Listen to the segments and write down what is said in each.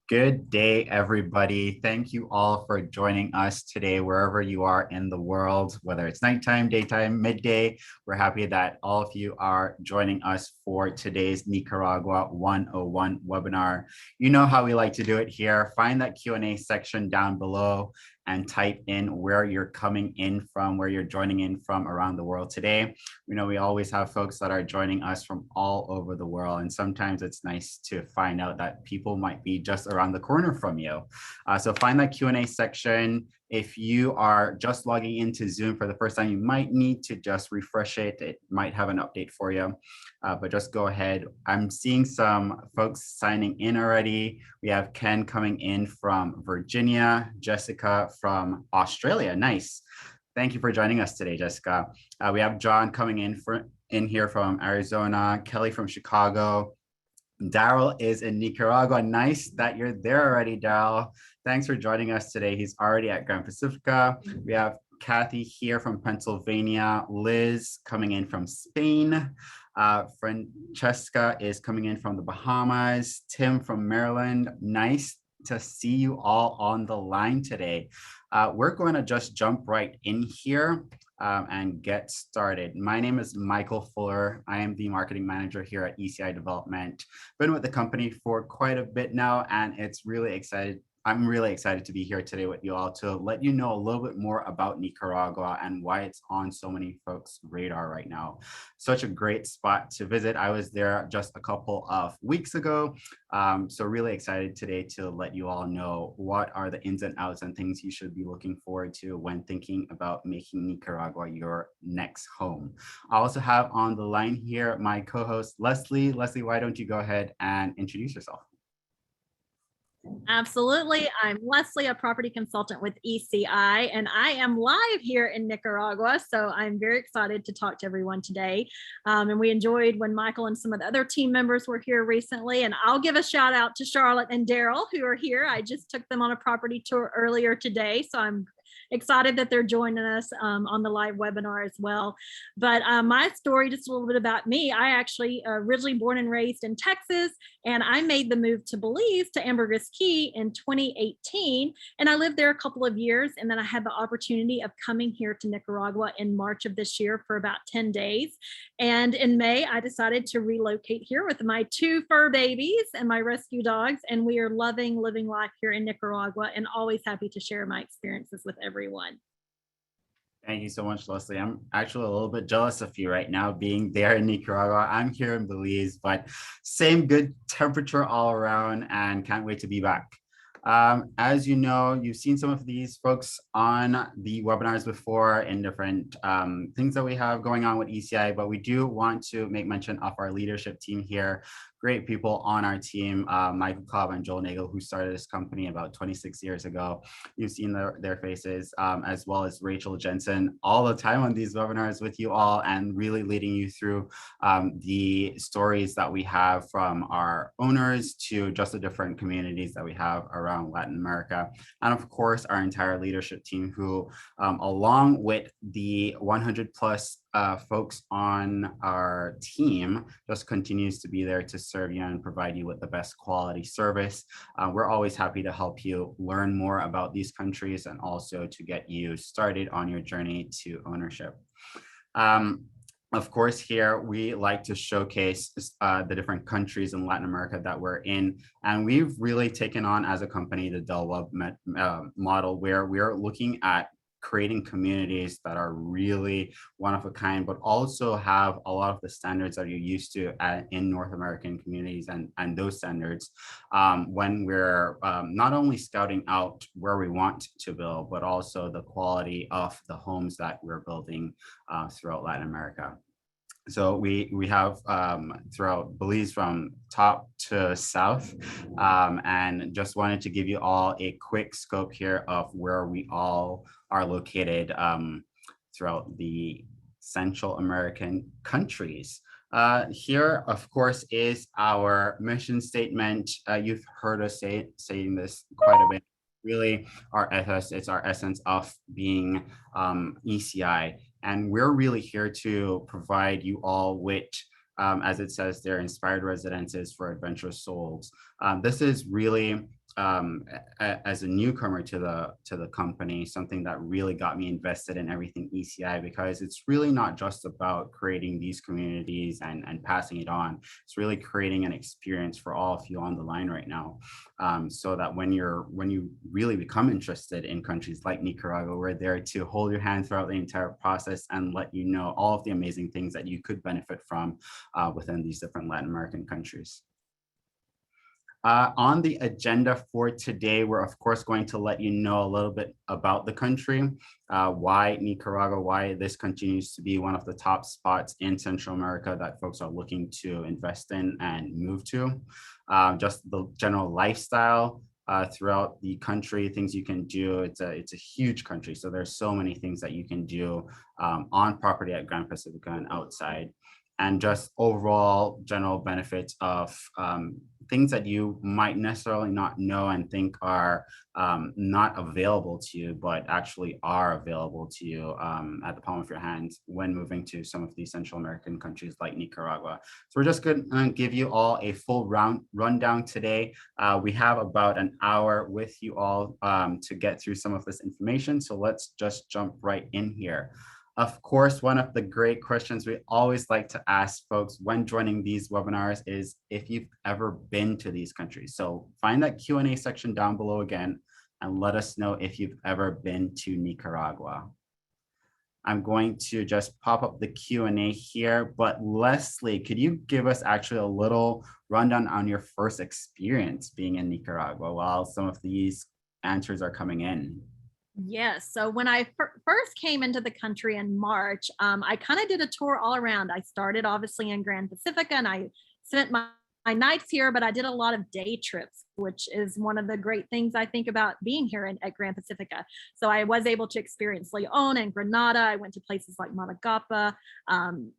Good day, everybody. Thank you all for joining us today, wherever you are in the world, whether it's nighttime, daytime, midday. We're happy that all of you are joining us for today's Nicaragua 101 webinar. You know how we like to do it here. Find that Q&A section down below and type in where you're coming in from, where you're joining in from around the world today. We know we always have folks that are joining us from all over the world, and sometimes it's nice to find out that people might be just around the corner from you. So find that Q&A section. If you are just logging into Zoom for the first time, you might need to just refresh it. It might have an update for you, but just go ahead. I'm seeing some folks signing in already. We have Ken coming in from Virginia, Jessica from Australia. Nice. Thank you for joining us today, Jessica. We have John coming in here from Arizona, Kelly from Chicago. Daryl is in Nicaragua. Nice that you're there already, Daryl. Thanks for joining us today. He's already at Gran Pacifica. We have Kathy here from Pennsylvania, Liz coming in from Spain. Francesca is coming in from the Bahamas, Tim from Maryland. Nice to see you all on the line today. We're going to just jump right in here and get started. My name is Michael Fuller. I am the marketing manager here at ECI Development. Been with the company for quite a bit now, and I'm really excited to be here today with you all to let you know a little bit more about Nicaragua and why it's on so many folks' radar right now. Such a great spot to visit. I was there just a couple of weeks ago. So really excited today to let you all know what are the ins and outs and things you should be looking forward to when thinking about making Nicaragua your next home. I also have on the line here my co-host, Leslie. Leslie, why don't you go ahead and introduce yourself? Absolutely. I'm Leslie, a property consultant with ECI, and I am live here in Nicaragua. So I'm very excited to talk to everyone today. And we enjoyed when Michael and some of the other team members were here recently. And I'll give a shout out to Charlotte and Daryl, who are here. I just took them on a property tour earlier today. So I'm excited that they're joining us on the live webinar as well. But my story, just a little bit about me. I actually originally born and raised in Texas, and I made the move to Belize, to Ambergris Key in 2018. And I lived there a couple of years. And then I had the opportunity of coming here to Nicaragua in March of this year for about 10 days. And in May, I decided to relocate here with my 2 fur babies and my rescue dogs. And we are loving living life here in Nicaragua, and always happy to share my experiences with everyone. Thank you so much, Leslie. I'm actually a little bit jealous of you right now being there in Nicaragua. I'm here in Belize, but same good temperature all around, and can't wait to be back. As you know, you've seen some of these folks on the webinars before in different things that we have going on with ECI, but we do want to make mention of our leadership team here. Great people on our team, Michael Cobb and Joel Nagel, who started this company about 26 years ago. You've seen their faces, as well as Rachel Jensen, all the time on these webinars with you all and really leading you through the stories that we have from our owners to just the different communities that we have around Latin America. And of course, our entire leadership team who, along with the 100 plus folks on our team, just continues to be there to serve you and provide you with the best quality service. We're always happy to help you learn more about these countries and also to get you started on your journey to ownership. Of course, here we like to showcase the different countries in Latin America that we're in. And we've really taken on as a company the Del Webb model, where we're looking at creating communities that are really one of a kind, but also have a lot of the standards that you're used to in North American communities and those standards when we're not only scouting out where we want to build, but also the quality of the homes that we're building throughout Latin America. So we have throughout Belize from top to south, and just wanted to give you all a quick scope here of where we all are located throughout the Central American countries. Here, of course, is our mission statement. You've heard us saying this quite a bit. Really, it's our essence of being ECI. And we're really here to provide you all with, as it says there, inspired residences for adventurous souls. This is really as a newcomer to the company, something that really got me invested in everything ECI, because it's really not just about creating these communities and passing it on. It's really creating an experience for all of you on the line right now, so that when you really become interested in countries like Nicaragua, we're there to hold your hand throughout the entire process and let you know all of the amazing things that you could benefit from within these different Latin American countries. On the agenda for today, we're of course going to let you know a little bit about the country, why Nicaragua, why this continues to be one of the top spots in Central America that folks are looking to invest in and move to, just the general lifestyle throughout the country, things you can do. It's a huge country, so there's so many things that you can do on property at Gran Pacifica and outside, and just overall general benefits of things that you might necessarily not know and think are not available to you, but actually are available to you at the palm of your hands when moving to some of these Central American countries like Nicaragua. So we're just going to give you all a full rundown today. We have about an hour with you all to get through some of this information. So let's just jump right in here. Of course, one of the great questions we always like to ask folks when joining these webinars is if you've ever been to these countries. So find that Q&A section down below again and let us know if you've ever been to Nicaragua. I'm going to just pop up the Q&A here, but Leslie, could you give us actually a little rundown on your first experience being in Nicaragua while some of these answers are coming in? Yes. So when I first came into the country in March, I kind of did a tour all around. I started obviously in Gran Pacifica and I spent my nights here, but I did a lot of day trips, which is one of the great things I think about being here at Gran Pacifica. So I was able to experience Leon and Granada. I went to places like Managapa,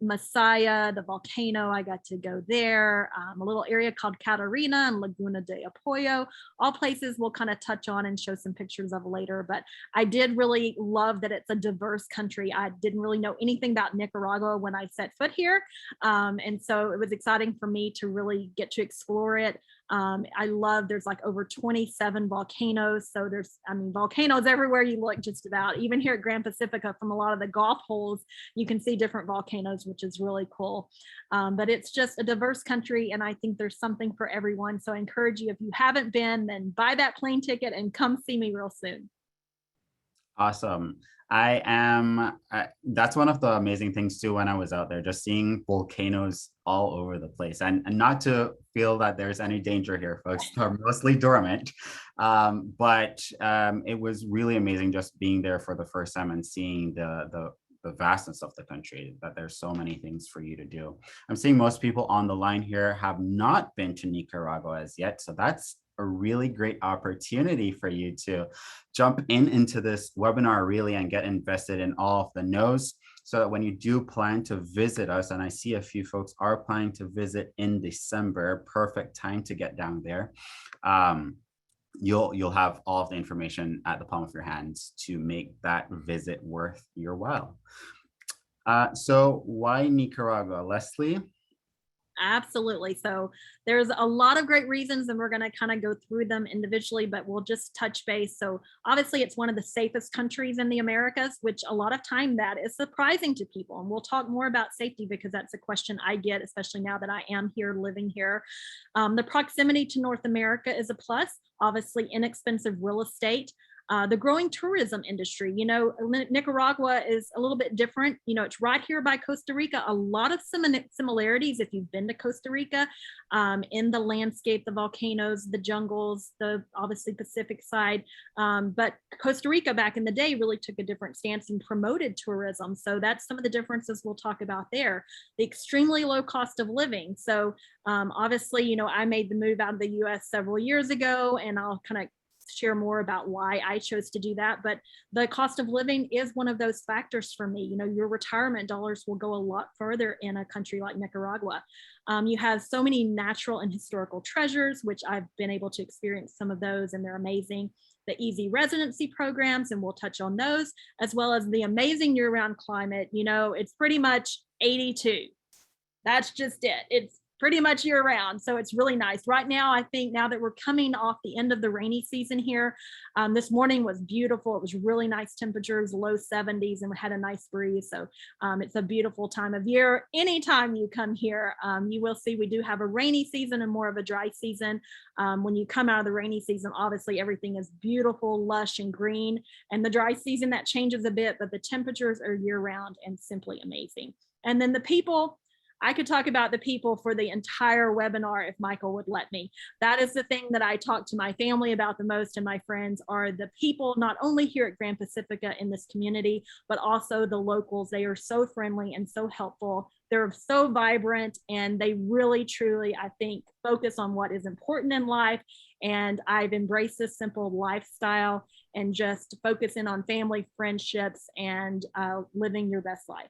Masaya, the volcano. I got to go there, a little area called Catarina and Laguna de Apoyo, all places we'll kind of touch on and show some pictures of later. But I did really love that it's a diverse country. I didn't really know anything about Nicaragua when I set foot here. And so it was exciting for me to really get to explore it. I love, there's like over 27 volcanoes. So there's, volcanoes everywhere you look, just about. Even here at Gran Pacifica, from a lot of the golf holes, you can see different volcanoes, which is really cool. But it's just a diverse country, and I think there's something for everyone. So I encourage you, if you haven't been, then buy that plane ticket and come see me real soon. Awesome. That's one of the amazing things too, when I was out there, just seeing volcanoes all over the place, and not to feel that there's any danger here, folks. They're mostly dormant. But it was really amazing just being there for the first time and seeing the vastness of the country, that there's so many things for you to do. I'm seeing most people on the line here have not been to Nicaragua as yet. So that's a really great opportunity for you to jump into this webinar really and get invested in all of the knows, so that when you do plan to visit us, and I see a few folks are planning to visit in December, perfect time to get down there. You'll have all of the information at the palm of your hands to make that visit worth your while. So why Nicaragua, Leslie? Absolutely. So there's a lot of great reasons, and we're going to kind of go through them individually, but we'll just touch base. So obviously it's one of the safest countries in the Americas, which a lot of time that is surprising to people. And we'll talk more about safety because that's a question I get, especially now that I am here living here. The proximity to North America is a plus. Obviously inexpensive real estate. The growing tourism industry, Nicaragua is a little bit different. It's right here by Costa Rica. A lot of similarities if you've been to Costa Rica, in the landscape, the volcanoes, the jungles, the obviously Pacific side. But Costa Rica back in the day really took a different stance and promoted tourism. So that's some of the differences we'll talk about there. The extremely low cost of living. So obviously, I made the move out of the US several years ago, and I'll kind of share more about why I chose to do that. But the cost of living is one of those factors for me. Your retirement dollars will go a lot further in a country like Nicaragua. You have so many natural and historical treasures, which I've been able to experience some of those, and they're amazing. The easy residency programs, and we'll touch on those, as well as the amazing year-round climate. It's pretty much 82. That's just it. It's pretty much year round. So it's really nice. Right now, I think now that we're coming off the end of the rainy season here, this morning was beautiful. It was really nice temperatures, low 70s, and we had a nice breeze. So it's a beautiful time of year. Anytime you come here, you will see we do have a rainy season and more of a dry season. When you come out of the rainy season, obviously everything is beautiful, lush, and green. And the dry season, that changes a bit, but the temperatures are year round and simply amazing. And then the people, I could talk about the people for the entire webinar if Michael would let me. That is the thing that I talk to my family about the most, and my friends are the people, not only here at Gran Pacifica in this community, but also the locals. They are so friendly and so helpful. They're so vibrant, and they really, truly, I think, focus on what is important in life. And I've embraced this simple lifestyle and just focusing on family, friendships, and living your best life.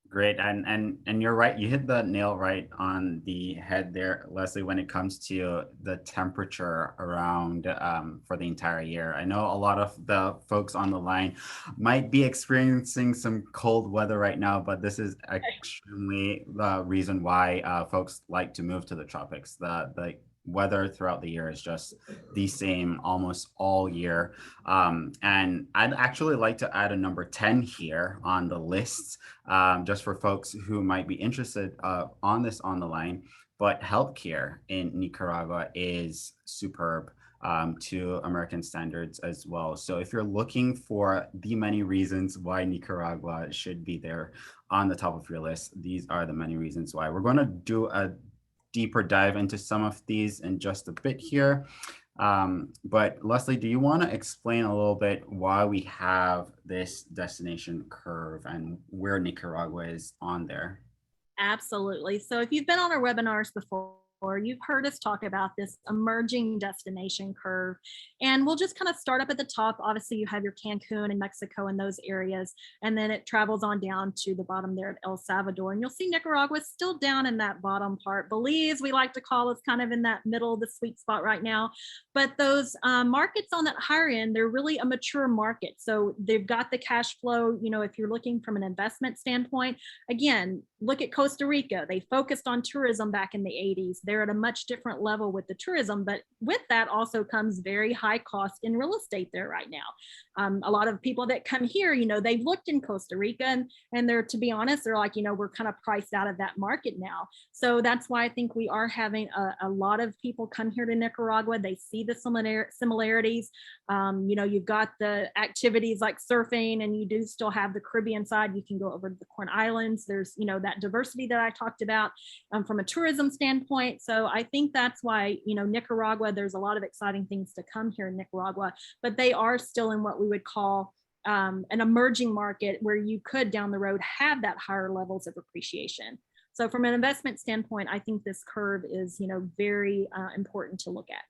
Great, and you're right. You hit the nail right on the head there, Leslie, when it comes to the temperature around for the entire year. I know a lot of the folks on the line might be experiencing some cold weather right now, but this is extremely the reason why folks like to move to the tropics. The weather throughout the year is just the same almost all year. And I'd actually like to add a number 10 here on the list, just for folks who might be interested on this on the line. But healthcare in Nicaragua is superb to American standards as well. So if you're looking for the many reasons why Nicaragua should be there on the top of your list, these are the many reasons why. We're going to do a deeper dive into some of these in just a bit here. But Leslie, do you want to explain a little bit why we have this destination curve and where Nicaragua is on there? Absolutely. So if you've been on our webinars before, you've heard us talk about this emerging destination curve. And we'll just kind of start up at the top. Obviously, you have your Cancun and Mexico and those areas, and then it travels on down to the bottom there of El Salvador. And you'll see Nicaragua still down in that bottom part. Belize, we like to call, is kind of in that middle of the sweet spot right now. But those markets on that higher end, they're really a mature market. So they've got the cash flow. You know, if you're looking from an investment standpoint, again, look at Costa Rica. They focused on tourism back in the 80s. They're at a much different level with the tourism, but with that also comes very high cost in real estate there right now. A lot of people that come here, you know, they've looked in Costa Rica and they're, to be honest, they're like, you know, we're kind of priced out of that market now. So that's why I think we are having a lot of people come here to Nicaragua. They see the similarities. You know, you've got the activities like surfing, and you do still have the Caribbean side. You can go over to the Corn Islands. There's, you know, that diversity that I talked about from a tourism standpoint. So I think that's why, you know, Nicaragua, there's a lot of exciting things to come here in Nicaragua, but they are still in what we would call an emerging market where you could down the road have that higher levels of appreciation. So from an investment standpoint, I think this curve is, you know, very important to look at.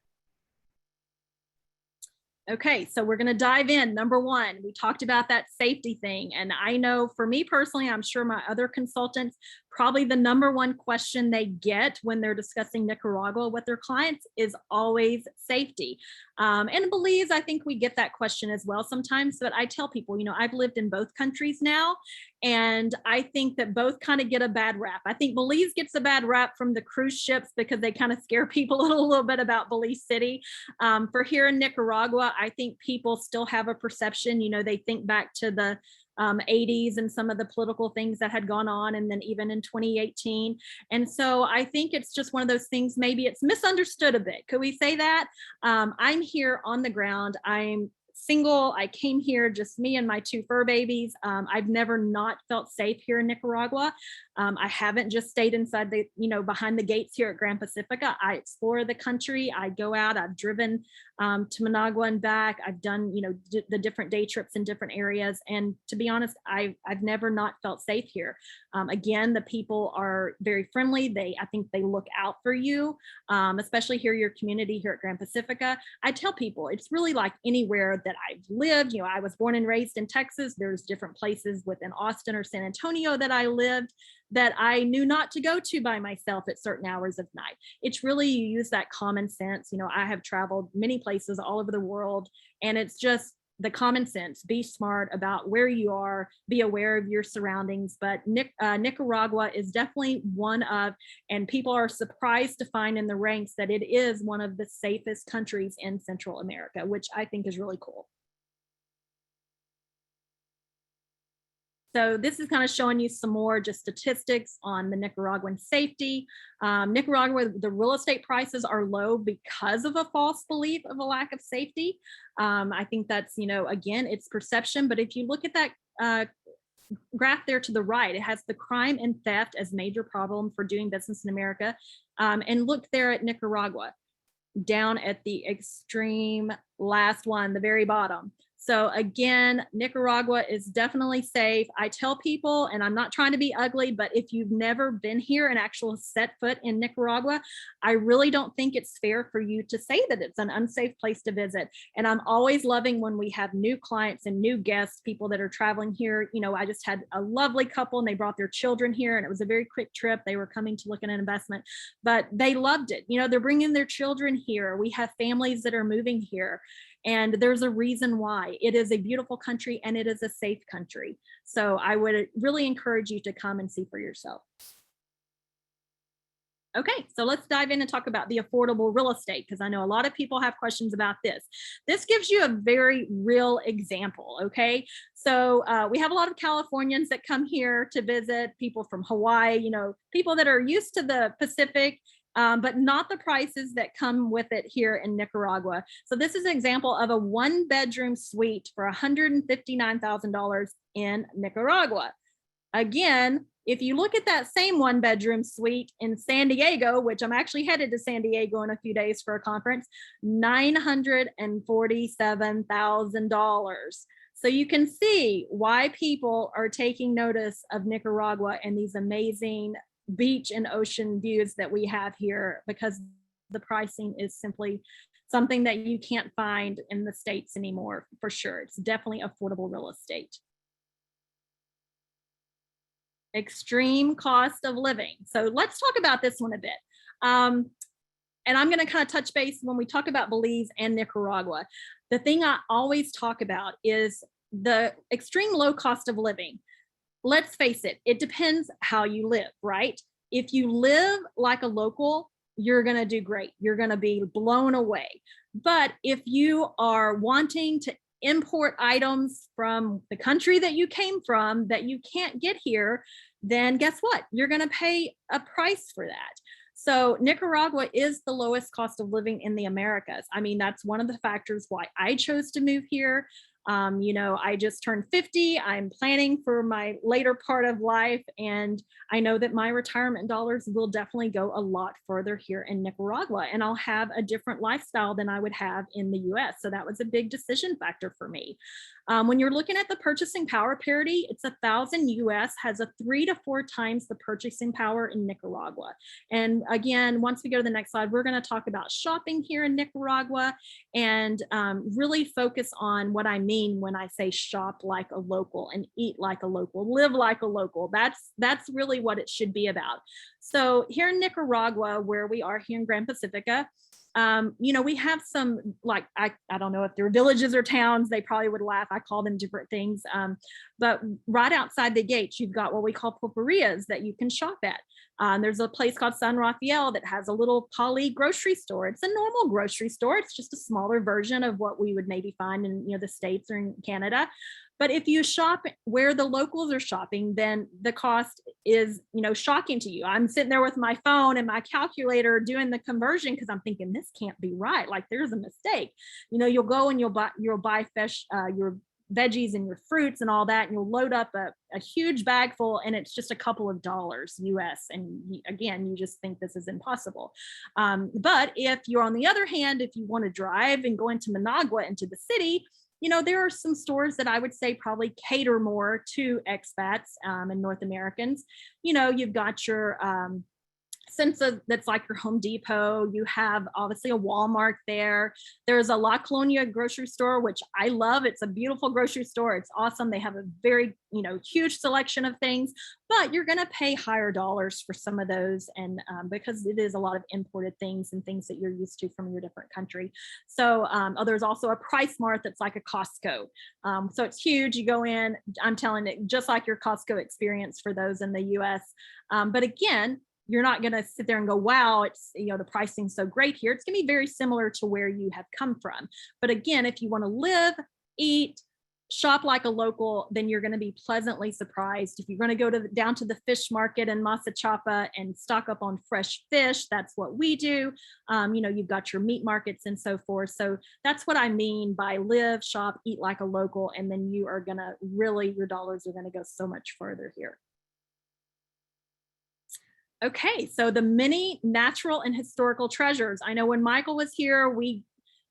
Okay, so we're going to dive in. Number one, we talked about that safety thing. And I know for me personally, I'm sure my other consultants, probably the number one question they get when they're discussing Nicaragua with their clients is always safety. And Belize, I think we get that question as well sometimes, but I tell people, you know, I've lived in both countries now, and I think that both kind of get a bad rap. I think Belize gets a bad rap from the cruise ships because they kind of scare people a little bit about Belize City. For here in Nicaragua, I think people still have a perception, you know, they think back to the 80s and some of the political things that had gone on, and then even in 2018. And so I think it's just one of those things, maybe it's misunderstood a bit. Could we say that? I'm here on the ground. I'm single. I came here, just me and my two fur babies. I've never not felt safe here in Nicaragua. I haven't just stayed inside the, you know, behind the gates here at Gran Pacifica. I explore the country. I go out. I've driven to Managua and back. I've done, you know, the different day trips in different areas. And to be honest, I've never not felt safe here. Again, the people are very friendly. I think they look out for you, especially here, your community here at Gran Pacifica. I tell people it's really like anywhere that I've lived. You know, I was born and raised in Texas. There's different places within Austin or San Antonio that I lived that I knew not to go to by myself at certain hours of night. It's really, you use that common sense. You know, I have traveled many places all over the world, and it's just, the common sense, be smart about where you are, be aware of your surroundings. But Nicaragua is definitely one of, and people are surprised to find in the ranks that it is one of the safest countries in Central America, which I think is really cool. So this is kind of showing you some more just statistics on the Nicaraguan safety. Nicaragua, the real estate prices are low because of a false belief of a lack of safety. I think that's, again, it's perception. But if you look at that graph there to the right, it has the crime and theft as major problem for doing business in America. And look there at Nicaragua, down at the extreme last one, the very bottom. So again, Nicaragua is definitely safe. I tell people, and I'm not trying to be ugly, but if you've never been here and actually set foot in Nicaragua, I really don't think it's fair for you to say that it's an unsafe place to visit. And I'm always loving when we have new clients and new guests, people that are traveling here. I just had a lovely couple and they brought their children here, and it was a very quick trip. They were coming to look at an investment, but they loved it. They're bringing their children here. We have families that are moving here. And there's a reason why. It is a beautiful country and it is a safe country. So I would really encourage you to come and see for yourself. Okay, so let's dive in and talk about the affordable real estate, because I know a lot of people have questions about this. This gives you a very real example, okay? So we have a lot of Californians that come here to visit, people from Hawaii, people that are used to the Pacific, but not the prices that come with it here in Nicaragua. So this is an example of a 1-bedroom suite for $159,000 in Nicaragua. Again, if you look at that same 1-bedroom suite in San Diego, which I'm actually headed to San Diego in a few days for a conference, $947,000. So you can see why people are taking notice of Nicaragua and these amazing beach and ocean views that we have here, because the pricing is simply something that you can't find in the States anymore, for sure. It's definitely affordable real estate. Extreme cost of living. So let's talk about this one a bit. And I'm going to kind of touch base when we talk about Belize and Nicaragua. The thing I always talk about is the extreme low cost of living. Let's face it, it depends how you live, right? If you live like a local, you're going to do great. You're going to be blown away. But if you are wanting to import items from the country that you came from that you can't get here, then guess what? You're going to pay a price for that. So Nicaragua is the lowest cost of living in the Americas. I mean, that's one of the factors why I chose to move here. I just turned 50. I'm planning for my later part of life, and I know that my retirement dollars will definitely go a lot further here in Nicaragua, and I'll have a different lifestyle than I would have in the US. So that was a big decision factor for me. When you're looking at the purchasing power parity, it's 1,000 US has a 3 to 4 times the purchasing power in Nicaragua. And again, once we go to the next slide, we're going to talk about shopping here in Nicaragua and really focus on what I mean when I say shop like a local and eat like a local, live like a local. That's really what it should be about. So here in Nicaragua, where we are here in Gran Pacifica, we have some, like, I don't know if they're villages or towns, they probably would laugh. I call them different things. But right outside the gates, you've got what we call pulperias that you can shop at. There's a place called San Rafael that has a little poly grocery store. It's a normal grocery store. It's just a smaller version of what we would maybe find in the States or in Canada. But if you shop where the locals are shopping, then the cost is, shocking to you. I'm sitting there with my phone and my calculator doing the conversion because I'm thinking this can't be right. Like there's a mistake. You'll go and you'll buy fish, your veggies and your fruits and all that, and you'll load up a huge bag full, and it's just a couple of dollars US. And again, you just think this is impossible. But if you're on the other hand, if you want to drive and go into Managua, into the city, there are some stores that I would say probably cater more to expats and North Americans. You've got your since that's like your Home Depot, you have obviously a Walmart there. There's a La Colonia grocery store, which I love. It's a beautiful grocery store. It's awesome. They have a very, huge selection of things, but you're going to pay higher dollars for some of those. And because it is a lot of imported things and things that you're used to from your different country. So there's also a Price Mart that's like a Costco. So it's huge. You go in, I'm telling it, just like your Costco experience for those in the US. But again, you're not going to sit there and go, wow, it's, the pricing's so great here. It's going to be very similar to where you have come from. But again, if you want to live, eat, shop like a local, then you're going to be pleasantly surprised. If you're going to go down to the fish market in Masachapa and stock up on fresh fish, that's what we do. You've got your meat markets and so forth. So that's what I mean by live, shop, eat like a local, and then you are going to really, your dollars are going to go so much further here. Okay, so the many natural and historical treasures. I know when Michael was here, we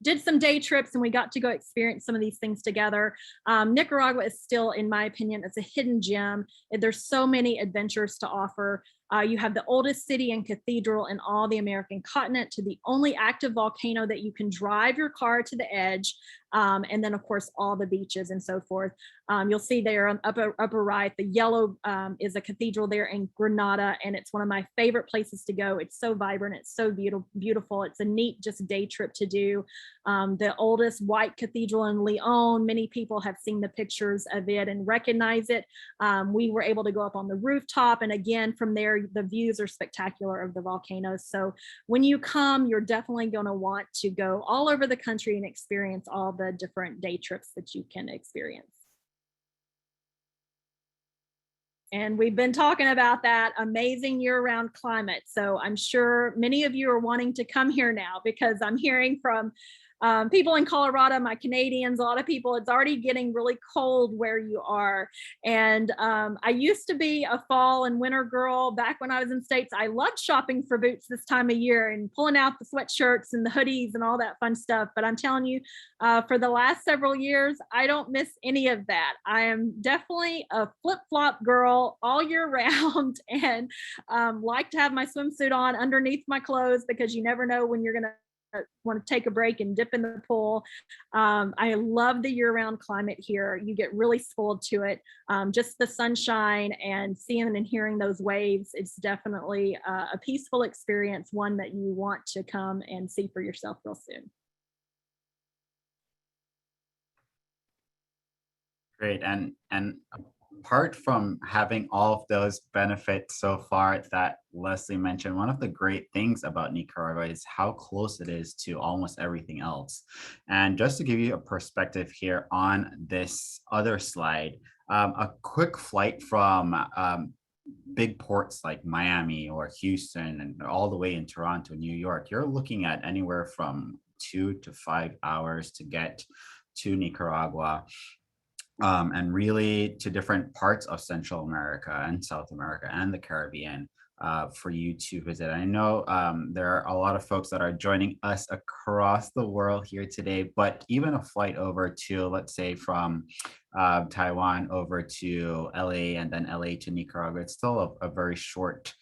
did some day trips and we got to go experience some of these things together. Nicaragua is still, in my opinion, it's a hidden gem. There's so many adventures to offer. You have the oldest city and cathedral in all the American continent, to the only active volcano that you can drive your car to the edge. And then of course, all the beaches and so forth. You'll see there on upper right, the yellow is a cathedral there in Granada, and it's one of my favorite places to go. It's so vibrant, it's so beautiful. It's a neat just day trip to do. The oldest white cathedral in Leon, many people have seen the pictures of it and recognize it. We were able to go up on the rooftop, and again, from there, the views are spectacular of the volcanoes. So when you come, you're definitely going to want to go all over the country and experience all the different day trips that you can experience. And we've been talking about that amazing year-round climate. So I'm sure many of you are wanting to come here now, because I'm hearing from people in Colorado, my Canadians, a lot of people, it's already getting really cold where you are. And I used to be a fall and winter girl back when I was in States. I loved shopping for boots this time of year and pulling out the sweatshirts and the hoodies and all that fun stuff. But I'm telling you, for the last several years, I don't miss any of that. I am definitely a flip-flop girl all year round, and like to have my swimsuit on underneath my clothes, because you never know when you're going to want to take a break and dip in the pool. I love the year-round climate here. You get really spoiled to it. Just the sunshine and seeing and hearing those waves, it's definitely a peaceful experience, one that you want to come and see for yourself real soon. Great. And apart from having all of those benefits so far that Leslie mentioned, one of the great things about Nicaragua is how close it is to almost everything else. And just to give you a perspective here on this other slide, a quick flight from big ports like Miami or Houston and all the way in Toronto, New York, you're looking at anywhere from 2 to 5 hours to get to Nicaragua. And really to different parts of Central America and South America and the Caribbean for you to visit. I know there are a lot of folks that are joining us across the world here today, but even a flight over to, let's say, from Taiwan over to LA and then LA to Nicaragua, it's still a very short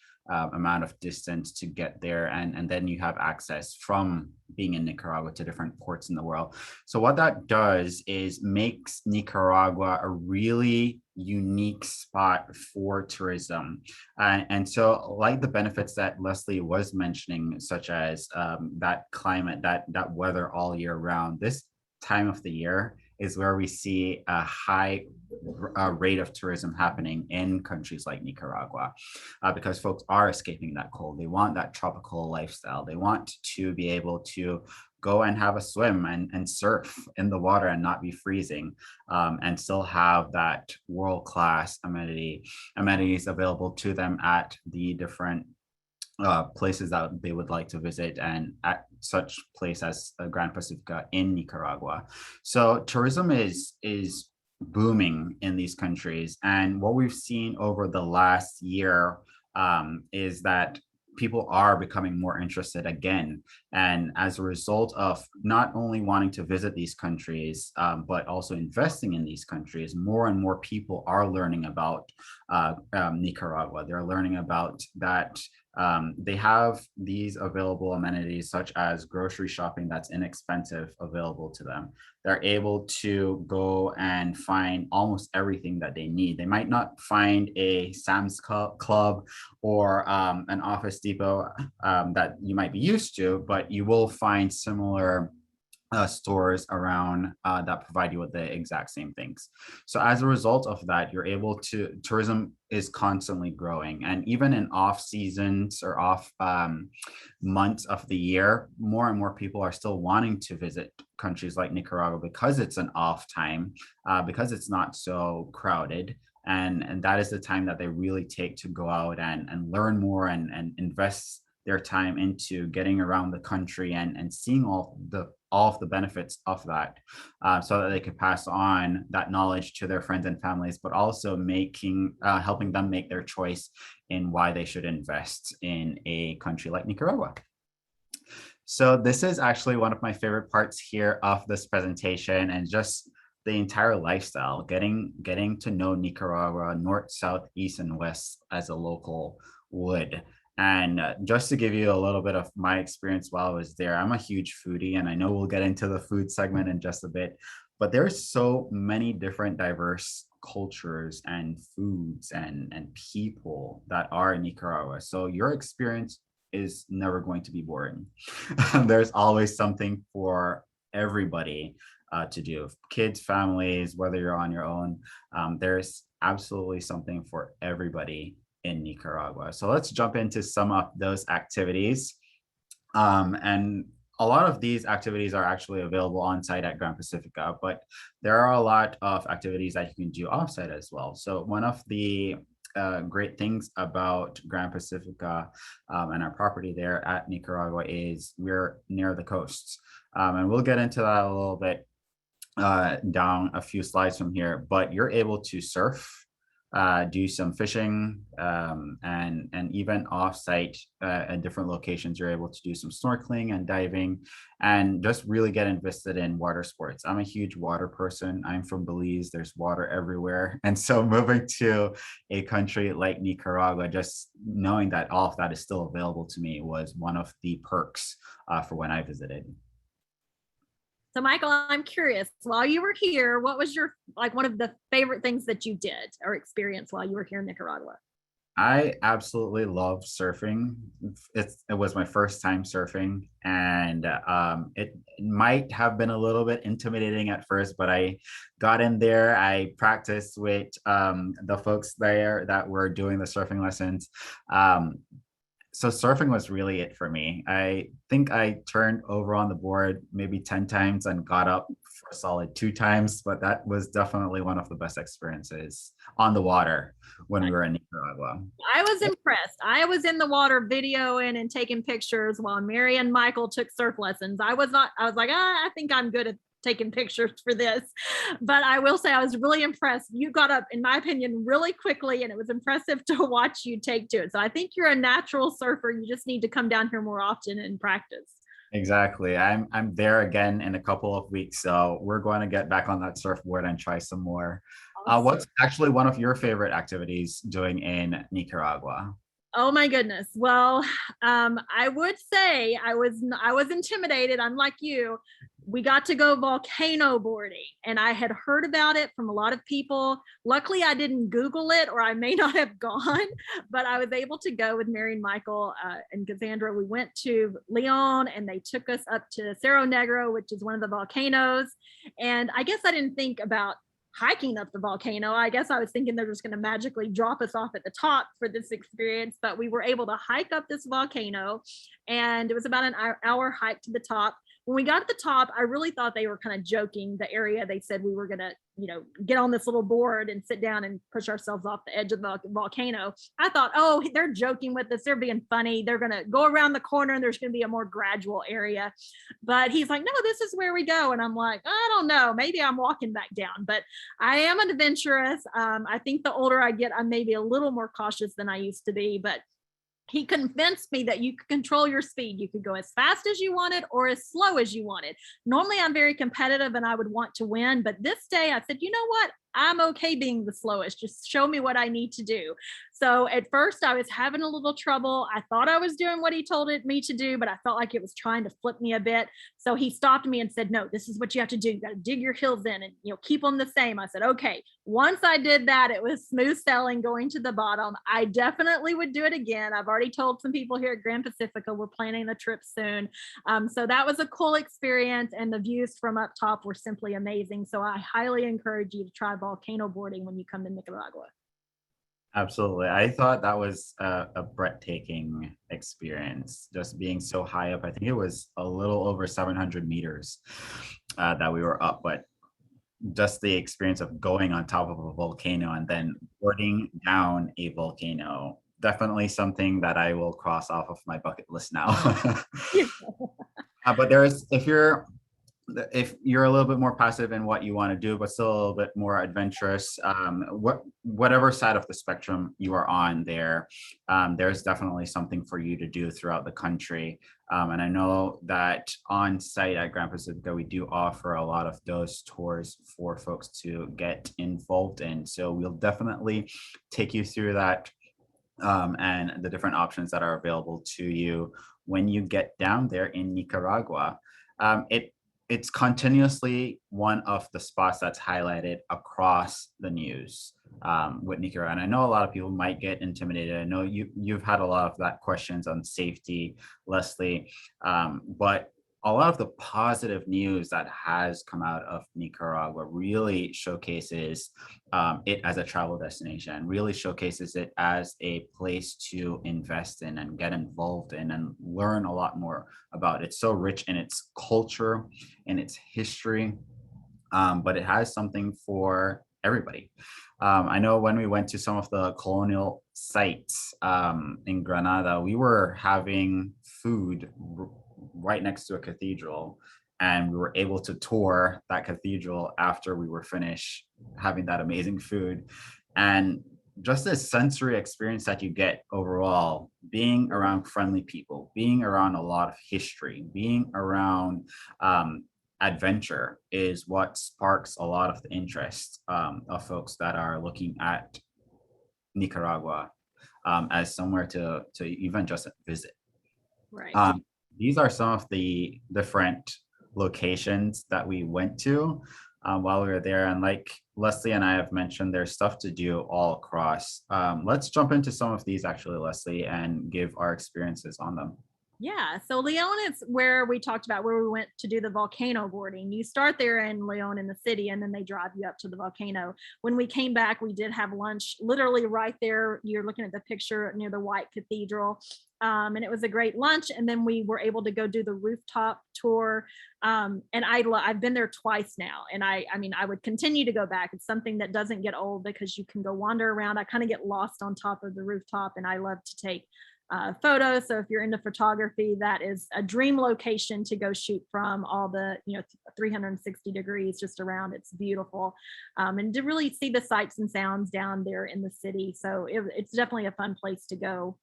amount of distance to get there, and then you have access from being in Nicaragua to different ports in the world. So what that does is makes Nicaragua a really unique spot for tourism. And so like the benefits that Leslie was mentioning, such as that climate, that weather all year round, this time of the year is where we see a high rate of tourism happening in countries like Nicaragua, because folks are escaping that cold. They want that tropical lifestyle. They want to be able to go and have a swim and surf in the water and not be freezing, and still have that world-class amenities available to them at the different places that they would like to visit, and at such place as Gran Pacifica in Nicaragua. So tourism is booming in these countries, and what we've seen over the last year is that people are becoming more interested again. And as a result of not only wanting to visit these countries, but also investing in these countries, more and more people are learning about Nicaragua. They're learning about that They have these available amenities such as grocery shopping that's inexpensive available to them. They're able to go and find almost everything that they need. They might not find a Sam's Club or an Office Depot that you might be used to, but you will find similar stores around that provide you with the exact same things. So as a result of that, you're able to, tourism is constantly growing. And even in off seasons or off months of the year, more and more people are still wanting to visit countries like Nicaragua because it's an off time, because it's not so crowded. And that is the time that they really take to go out and learn more and invest their time into getting around the country and seeing all of the benefits of that, so that they could pass on that knowledge to their friends and families, but also helping them make their choice in why they should invest in a country like Nicaragua. So this is actually one of my favorite parts here of this presentation, and just the entire lifestyle, getting to know Nicaragua north, south, east, and west as a local would. And just to give you a little bit of my experience while I was there, I'm a huge foodie, and I know we'll get into the food segment in just a bit, but there's so many different diverse cultures and foods and people that are in Nicaragua. So your experience is never going to be boring. There's always something for everybody to do. Kids, families, whether you're on your own, there's absolutely something for everybody in Nicaragua. So let's jump into some of those activities. And a lot of these activities are actually available on site at Gran Pacifica, but there are a lot of activities that you can do off site as well. So one of the great things about Gran Pacifica and our property there at Nicaragua is we're near the coast. And we'll get into that a little bit down a few slides from here, but you're able to surf, do some fishing, and even off-site at different locations, you're able to do some snorkeling and diving and just really get invested in water sports. I'm a huge water person. I'm from Belize. There's water everywhere. And so moving to a country like Nicaragua, just knowing that all of that is still available to me was one of the perks for when I visited. So Michael, I'm curious, while you were here, what was your, like, one of the favorite things that you did or experienced while you were here in Nicaragua? I absolutely love surfing. It was my first time surfing, and it might have been a little bit intimidating at first, but I got in there. I practiced with the folks there that were doing the surfing lessons. So surfing was really it for me. I think I turned over on the board maybe 10 times and got up for a solid 2 times, but that was definitely one of the best experiences on the water when we were in Nicaragua. I was impressed. I was in the water videoing and taking pictures while Mary and Michael took surf lessons. I was like, I think I'm good at taking pictures for this. But I will say I was really impressed. You got up, in my opinion, really quickly, and it was impressive to watch you take to it. So I think you're a natural surfer. You just need to come down here more often and practice. Exactly. I'm there again in a couple of weeks. So we're going to get back on that surfboard and try some more. Awesome. What's actually one of your favorite activities doing in Nicaragua? Oh my goodness. Well, I would say I was intimidated. I'm like you. We got to go volcano boarding, and I had heard about it from a lot of people. Luckily, I didn't Google it, or I may not have gone, but I was able to go with Mary and Michael and Cassandra. We went to Leon, and they took us up to Cerro Negro, which is one of the volcanoes. And I guess I didn't think about hiking up the volcano. I guess I was thinking they're just going to magically drop us off at the top for this experience, but we were able to hike up this volcano, and it was about an hour hike to the top. When we got to the top, I really thought they were kind of joking. The area, they said we were going to, get on this little board and sit down and push ourselves off the edge of the volcano. I thought, oh, they're joking with us. They're being funny. They're going to go around the corner and there's going to be a more gradual area. But he's like, no, this is where we go. And I'm like, I don't know. Maybe I'm walking back down, but I am an adventurous. I think the older I get, I'm maybe a little more cautious than I used to be, but he convinced me that you could control your speed. You could go as fast as you wanted or as slow as you wanted. Normally, I'm very competitive and I would want to win. But this day I said, you know what? I'm okay being the slowest. Just show me what I need to do. So at first I was having a little trouble. I thought I was doing what he told me to do, but I felt like it was trying to flip me a bit. So he stopped me and said, no, this is what you have to do. You got to dig your heels in and, keep them the same. I said, okay. Once I did that, it was smooth sailing going to the bottom. I definitely would do it again. I've already told some people here at Gran Pacifica, we're planning the trip soon. So that was a cool experience, and the views from up top were simply amazing. So I highly encourage you to try volcano boarding when you come to Nicaragua. Absolutely. I thought that was a breathtaking experience, just being so high up. I think it was a little over 700 meters that we were up, but just the experience of going on top of a volcano and then boarding down a volcano, definitely something that I will cross off of my bucket list now. But if you're a little bit more passive in what you want to do, but still a little bit more adventurous, whatever side of the spectrum you are on there, there's definitely something for you to do throughout the country. And I know that on site at Gran Pacifica, we do offer a lot of those tours for folks to get involved in. So we'll definitely take you through that and the different options that are available to you when you get down there in Nicaragua. It's continuously one of the spots that's highlighted across the news with Nicaragua. And I know a lot of people might get intimidated. I know you've had a lot of that questions on safety, Leslie, but a lot of the positive news that has come out of Nicaragua really showcases it as a travel destination, really showcases it as a place to invest in and get involved in and learn a lot more about. It's so rich in its culture, in its history, but it has something for everybody. I know when we went to some of the colonial sites in Granada, we were having food right next to a cathedral, and we were able to tour that cathedral after we were finished having that amazing food. And just this sensory experience that you get overall, being around friendly people, being around a lot of history, being around adventure is what sparks a lot of the interest of folks that are looking at Nicaragua as somewhere to even just visit. Right. These are some of the different locations that we went to while we were there. And like Leslie and I have mentioned, there's stuff to do all across. Let's jump into some of these actually, Leslie, and give our experiences on them. Yeah. So Leon is where we talked about where we went to do the volcano boarding. You start there in Leon in the city, and then they drive you up to the volcano. When we came back, we did have lunch literally right there. You're looking at the picture near the White Cathedral. And it was a great lunch. And then we were able to go do the rooftop tour. And I've been there twice now. And I mean, I would continue to go back. It's something that doesn't get old because you can go wander around. I kind of get lost on top of the rooftop, and I love to take photos. So if you're into photography, that is a dream location to go shoot from. All the 360 degrees just around. It's beautiful, and to really see the sights and sounds down there in the city. So it's definitely a fun place to go.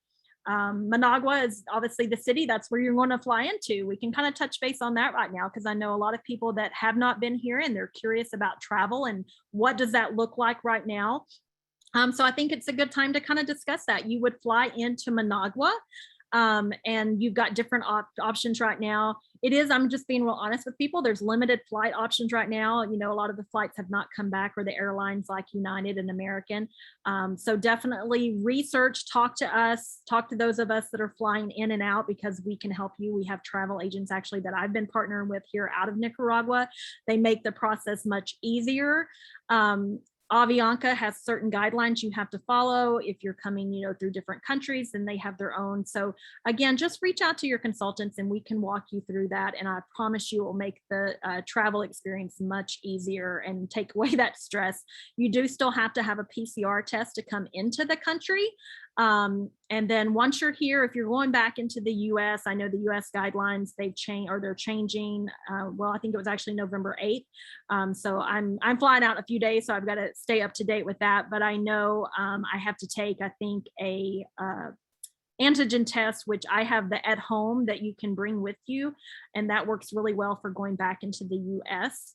Managua is obviously the city. That's where you're going to fly into. We can kind of touch base on that right now because I know a lot of people that have not been here and they're curious about travel and what does that look like right now. So I think it's a good time to kind of discuss that. You would fly into Managua, and you've got different options right now. I'm just being real honest with people. There's limited flight options right now. A lot of the flights have not come back, or the airlines like United and American. So definitely research, talk to us, talk to those of us that are flying in and out because we can help you. We have travel agents actually that I've been partnering with here out of Nicaragua. They make the process much easier. Avianca has certain guidelines you have to follow if you're coming, through different countries, and they have their own. So again, just reach out to your consultants and we can walk you through that. And I promise you it will make the travel experience much easier and take away that stress. You do still have to have a PCR test to come into the country. And then once you're here, if you're going back into the US, I know the US guidelines, they've changed, or they're changing. Well, I think it was actually November 8th. So I'm flying out in a few days, so I've got to stay up to date with that. But I know I have to take, I think, a antigen test, which I have the at home that you can bring with you. And that works really well for going back into the US.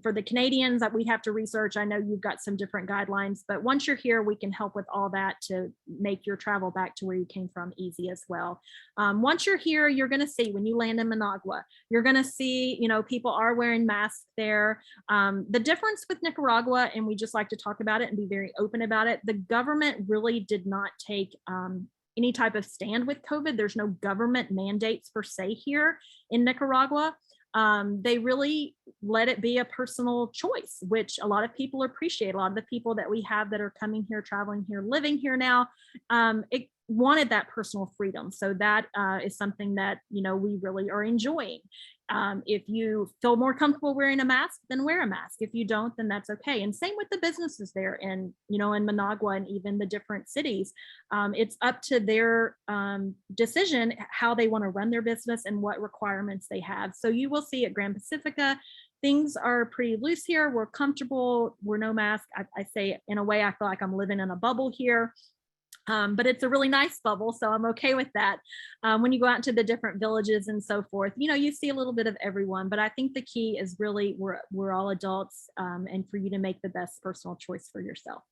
For the Canadians that we have to research, I know you've got some different guidelines, but once you're here, we can help with all that to make your travel back to where you came from easy as well. Once you're here, you're going to see when you land in Managua, you're going to see, you know, people are wearing masks there. The difference with Nicaragua, and we just like to talk about it and be very open about it, the government really did not take any type of stand with COVID. There's no government mandates per se here in Nicaragua. They really let it be a personal choice, which a lot of people appreciate. A lot of the people that we have that are coming here, traveling here, living here now, it wanted that personal freedom. So that is something that, you know, we really are enjoying. If you feel more comfortable wearing a mask, then wear a mask. If you don't, then that's okay. And same with the businesses there in, you know, in Managua and even the different cities. It's up to their decision how they want to run their business and what requirements they have. So you will see at Gran Pacifica, things are pretty loose here. We're comfortable. We're no mask. I say in a way, I feel like I'm living in a bubble here. But it's a really nice bubble, so I'm okay with that. When you go out into the different villages and so forth, you know, you see a little bit of everyone, but I think the key is really we're all adults, and for you to make the best personal choice for yourself.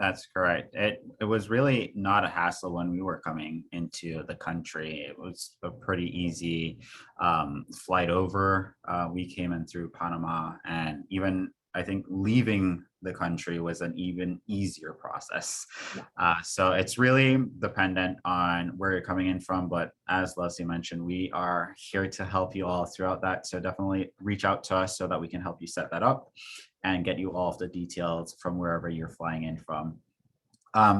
That's correct. It was really not a hassle when we were coming into the country. It was a pretty easy flight over. We came in through Panama, and even I think leaving the country was an even easier process. So it's really dependent on where you're coming in from. But as Leslie mentioned, we are here to help you all throughout that. So definitely reach out to us so that we can help you set that up and get you all of the details from wherever you're flying in from.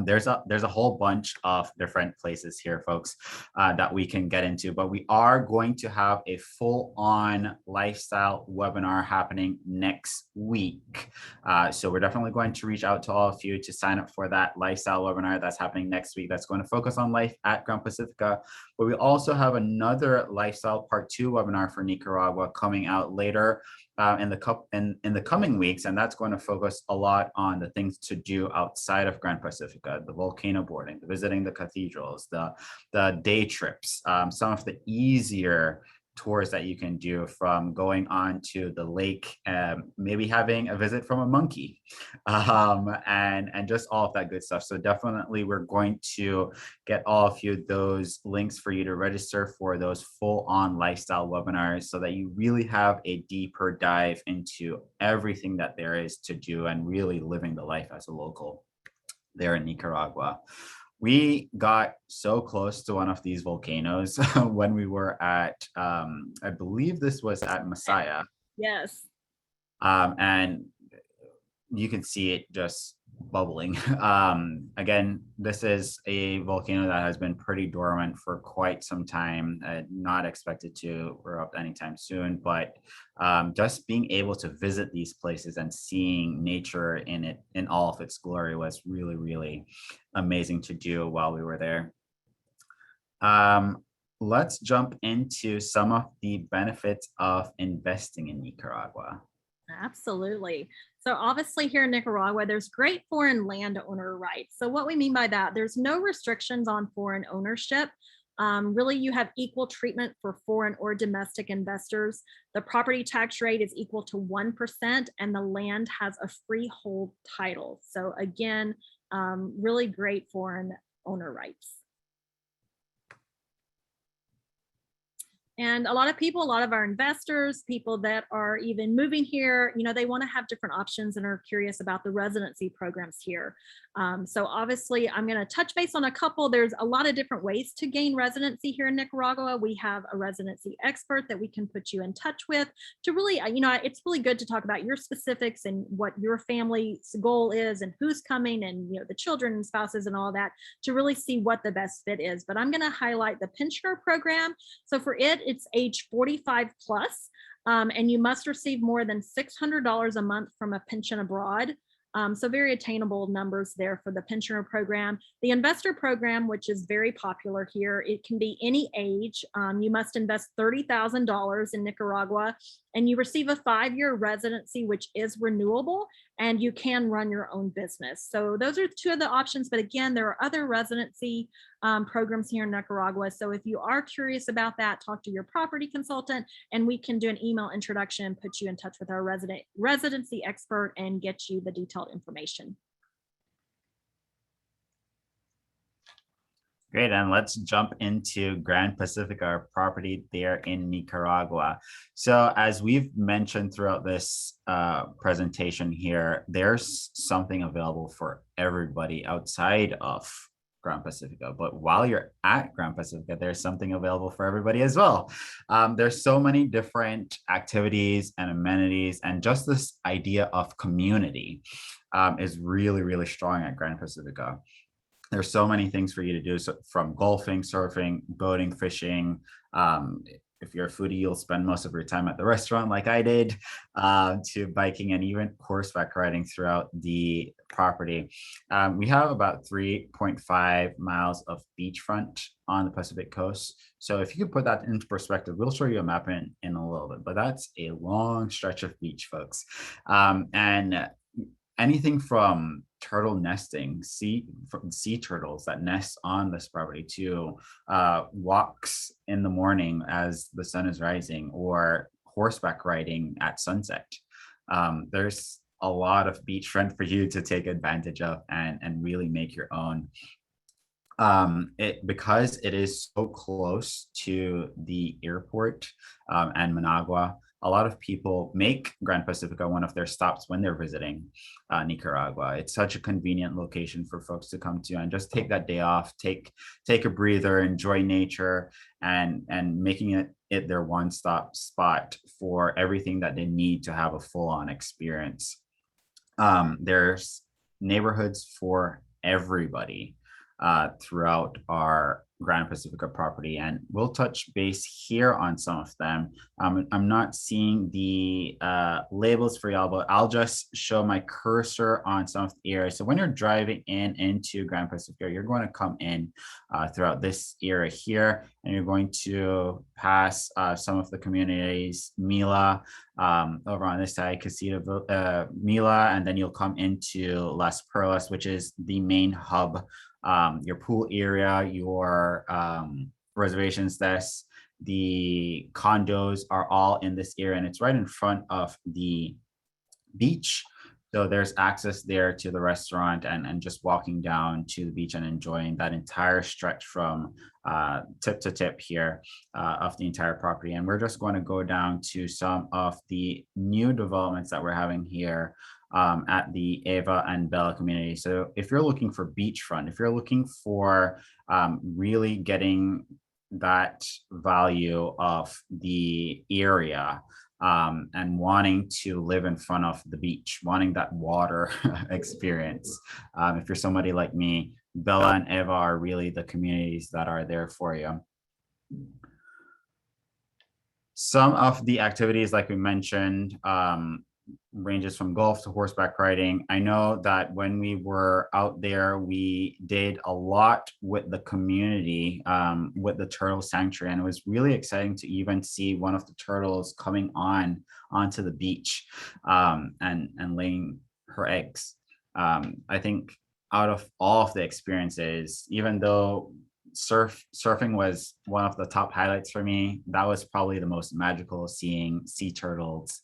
There's a whole bunch of different places here, folks, that we can get into, but we are going to have a full-on lifestyle webinar happening next week. So we're definitely going to reach out to all of you to sign up for that lifestyle webinar that's happening next week. That's going to focus on life at Gran Pacifica, but we also have another lifestyle part 2 webinar for Nicaragua coming out later in the coming weeks, and that's going to focus a lot on the things to do outside of Gran Pacifica, the volcano boarding, the visiting the cathedrals, the day trips, some of the easier tours that you can do, from going on to the lake, maybe having a visit from a monkey, and just all of that good stuff. So definitely we're going to get all of you those links for you to register for those full-on lifestyle webinars, so that you really have a deeper dive into everything that there is to do and really living the life as a local there in Nicaragua. We got so close to one of these volcanoes when we were at, I believe this was at Masaya. Yes. And you can see it just bubbling. Again, this is a volcano that has been pretty dormant for quite some time, not expected to erupt anytime soon, but just being able to visit these places and seeing nature in all of its glory was really, really amazing to do while we were there. Let's jump into some of the benefits of investing in Nicaragua. Absolutely. So obviously here in Nicaragua, there's great foreign landowner rights. So what we mean by that, there's no restrictions on foreign ownership. Really, you have equal treatment for foreign or domestic investors. The property tax rate is equal to 1%, and the land has a freehold title. So again, really great foreign owner rights. And a lot of people, a lot of our investors, people that are even moving here, you know, they want to have different options and are curious about the residency programs here. So obviously, I'm going to touch base on a couple. There's a lot of different ways to gain residency here in Nicaragua. We have a residency expert that we can put you in touch with to really, you know, it's really good to talk about your specifics and what your family's goal is and who's coming and, you know, the children and spouses and all that to really see what the best fit is. But I'm going to highlight the pensioner program. So for it, it's age 45 plus, and you must receive more than $600 a month from a pension abroad. So very attainable numbers there for the pensioner program. The investor program, which is very popular here, it can be any age. You must invest $30,000 in Nicaragua and you receive a 5-year residency, which is renewable, and you can run your own business. So those are two of the options. But again, there are other residency programs here in Nicaragua. So if you are curious about that, talk to your property consultant, and we can do an email introduction, put you in touch with our residency expert, and get you the detailed information. Great, and let's jump into Gran Pacifica, our property there in Nicaragua. So as we've mentioned throughout this presentation here, there's something available for everybody outside of Gran Pacifica. But while you're at Gran Pacifica, there's something available for everybody as well. There's so many different activities and amenities, and just this idea of community is really, really strong at Gran Pacifica. There's so many things for you to do, so from golfing, surfing, boating, fishing. If you're a foodie, you'll spend most of your time at the restaurant like I did, to biking and even horseback riding throughout the property. We have about 3.5 miles of beachfront on the Pacific coast. So if you could put that into perspective, we'll show you a map in a little bit, but that's a long stretch of beach, folks. And anything from turtle nesting, sea turtles that nest on this property, to walks in the morning as the sun is rising, or horseback riding at sunset. There's a lot of beachfront for you to take advantage of and really make your own. Because it is so close to the airport and Managua, a lot of people make Gran Pacifica one of their stops when they're visiting Nicaragua. It's such a convenient location for folks to come to and just take that day off, take a breather, enjoy nature, and making it their one-stop spot for everything that they need to have a full-on experience. There's neighborhoods for everybody throughout our Gran Pacifica property, and we'll touch base here on some of them. I'm not seeing the labels for y'all, but I'll just show my cursor on some of the areas. So when you're driving into Gran Pacifica, you're going to come in throughout this area here, and you're going to pass some of the communities, Mila, over on this side, Casita, Mila, and then you'll come into Las Perlas, which is the main hub. Your pool area, your reservations desk, the condos are all in this area, and it's right in front of the beach. So there's access there to the restaurant and just walking down to the beach and enjoying that entire stretch from tip to tip here of the entire property. And we're just going to go down to some of the new developments that we're having here at the Ava and Bella community. So if you're looking for beachfront, if you're looking for really getting that value of the area, and wanting to live in front of the beach, wanting that water experience. If you're somebody like me, Bella and Eva are really the communities that are there for you. Some of the activities, like we mentioned, ranges from golf to horseback riding. I know that when we were out there, we did a lot with the community, with the turtle sanctuary, and it was really exciting to even see one of the turtles coming onto the beach and laying her eggs. I think out of all of the experiences, even though surfing was one of the top highlights for me, that was probably the most magical, seeing sea turtles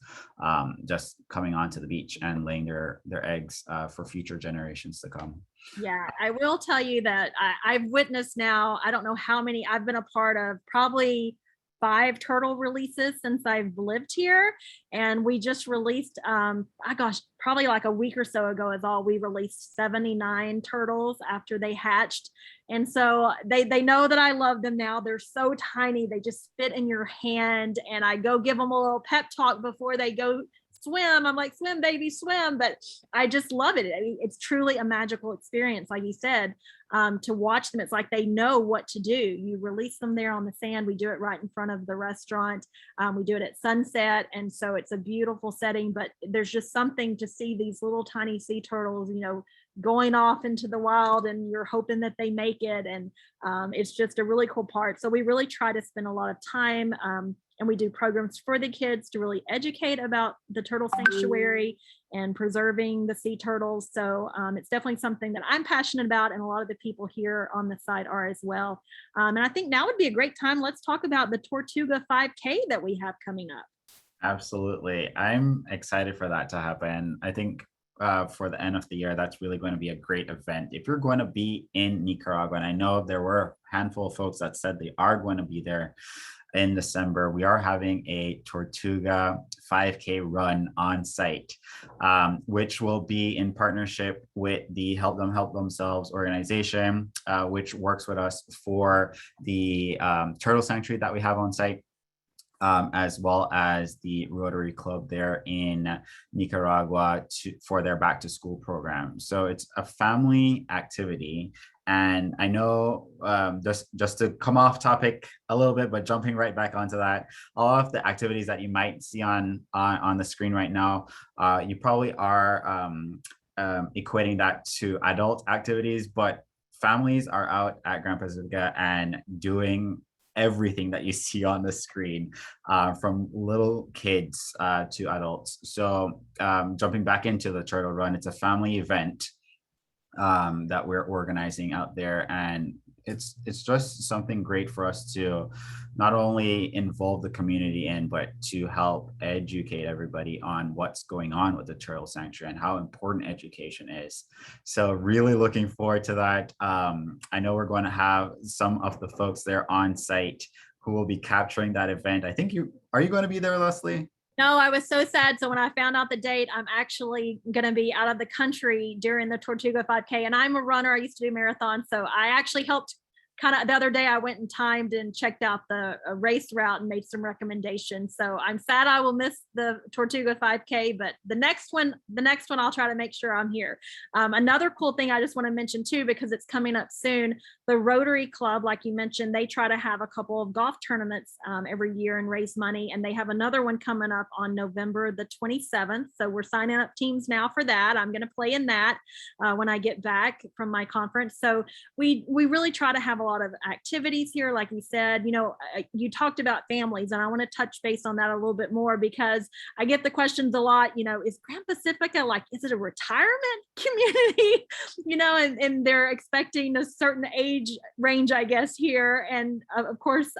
just coming onto the beach and laying their eggs for future generations to come. Yeah, I will tell you that I've witnessed now, I don't know how many, I've been a part of probably 5 turtle releases since I've lived here. And we just released, probably like a week or so ago is all, we released 79 turtles after they hatched. And so they know that I love them now. They're so tiny, they just fit in your hand. And I go give them a little pep talk before they go swim. I'm like, swim, baby, swim. But I just love it. I mean, it's truly a magical experience, like you said, to watch them. It's like they know what to do. You release them there on the sand. We do it right in front of the restaurant. We do it at sunset. And so it's a beautiful setting, but there's just something to see these little tiny sea turtles, going off into the wild and you're hoping that they make it. And it's just a really cool part. So we really try to spend a lot of time and we do programs for the kids to really educate about the turtle sanctuary and preserving the sea turtles. So it's definitely something that I'm passionate about, and a lot of the people here on the site are as well. And I think now would be a great time. Let's talk about the Tortuga 5K that we have coming up. Absolutely. I'm excited for that to happen. I think for the end of the year, that's really going to be a great event. If you're going to be in Nicaragua, and I know there were a handful of folks that said they are going to be there in December, we are having a Tortuga 5K run on site, which will be in partnership with the Help Them Help Themselves organization, which works with us for the turtle sanctuary that we have on site. As well as the Rotary Club there in Nicaragua for their back to school program. So it's a family activity. And I know just to come off topic a little bit, but jumping right back onto that, all of the activities that you might see on the screen right now, you probably are equating that to adult activities, but families are out at Gran Pacifica and doing everything that you see on the screen, from little kids to adults. So jumping back into the turtle run, it's a family event that we're organizing out there, and it's just something great for us to not only involve the community in, but to help educate everybody on what's going on with the turtle sanctuary and how important education is. So really looking forward to that. I know we're going to have some of the folks there on site who will be capturing that event. I think are you going to be there, Leslie? No, I was so sad. So when I found out the date, I'm actually going to be out of the country during the Tortuga 5K. And I'm a runner. I used to do marathons. So I actually helped the other day. I went and timed and checked out the race route and made some recommendations. So I'm sad I will miss the Tortuga 5K, but the next one I'll try to make sure I'm here. Another cool thing I just want to mention too, because it's coming up soon, the Rotary Club, like you mentioned, they try to have a couple of golf tournaments every year and raise money. And they have another one coming up on November the 27th. So we're signing up teams now for that. I'm going to play in that when I get back from my conference. So we really try to have a lot of activities here. Like we said, you talked about families, and I want to touch base on that a little bit more, because I get the questions a lot, is Gran Pacifica, is it a retirement community? And they're expecting a certain age range, I guess, here. And of course,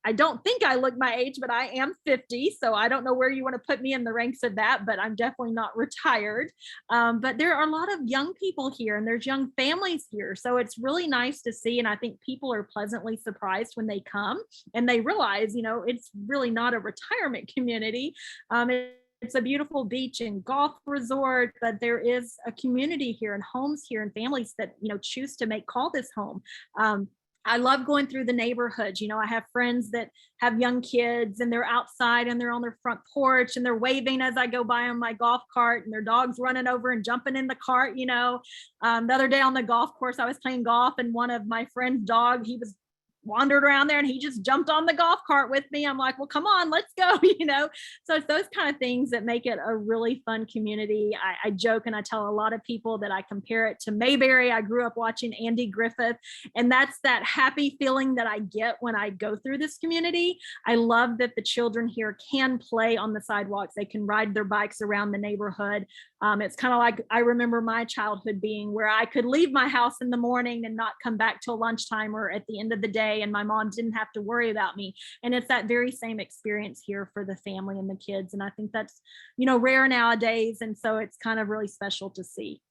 I don't think I look my age, but I am 50. So I don't know where you want to put me in the ranks of that, but I'm definitely not retired. But there are a lot of young people here, and there's young families here. So it's really nice to see. And I think people are pleasantly surprised when they come and they realize, it's really not a retirement community. It's a beautiful beach and golf resort, but there is a community here and homes here and families that, choose to call this home. I love going through the neighborhoods. I have friends that have young kids, and they're outside and they're on their front porch and they're waving as I go by on my golf cart, and their dog's running over and jumping in the cart. The other day on the golf course, I was playing golf, and one of my friend's dog, he was wandered around there and he just jumped on the golf cart with me. I'm like, well, come on, let's go, So it's those kind of things that make it a really fun community. I joke and I tell a lot of people that I compare it to Mayberry. I grew up watching Andy Griffith, and that's that happy feeling that I get when I go through this community. I love that the children here can play on the sidewalks. They can ride their bikes around the neighborhood. It's kind of like I remember my childhood being, where I could leave my house in the morning and not come back till lunchtime or at the end of the day, and my mom didn't have to worry about me. And it's that very same experience here for the family and the kids. And I think that's, rare nowadays. And so it's kind of really special to see.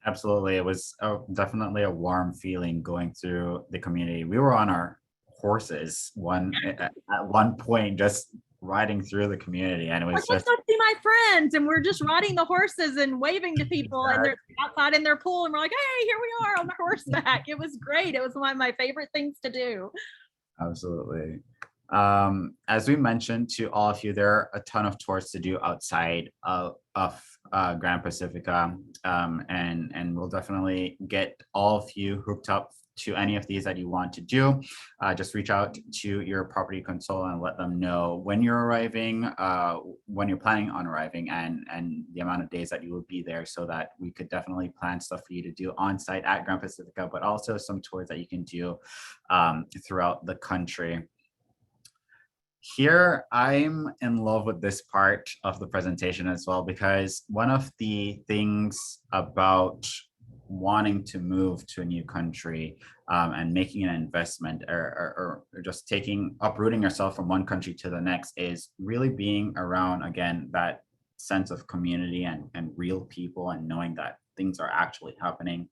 Absolutely. It was definitely a warm feeling going through the community. We were on our horses at one point, just riding through the community, and it was just go see my friends, and we're just riding the horses and waving to people, and they're outside in their pool, and we're like, hey, here we are on the horseback. It was great. It was one of my favorite things to do. Absolutely. As we mentioned to all of you, there are a ton of tours to do outside of Gran Pacifica, and we'll definitely get all of you hooked up to any of these that you want to do, just reach out to your property consultant and let them know when you're arriving, when you're planning on arriving, and the amount of days that you will be there, so that we could definitely plan stuff for you to do on site at Gran Pacifica, but also some tours that you can do throughout the country. Here, I'm in love with this part of the presentation as well, because one of the things about wanting to move to a new country and making an investment, or just uprooting yourself from one country to the next, is really being around, again, that sense of community and real people, and knowing that things are actually happening.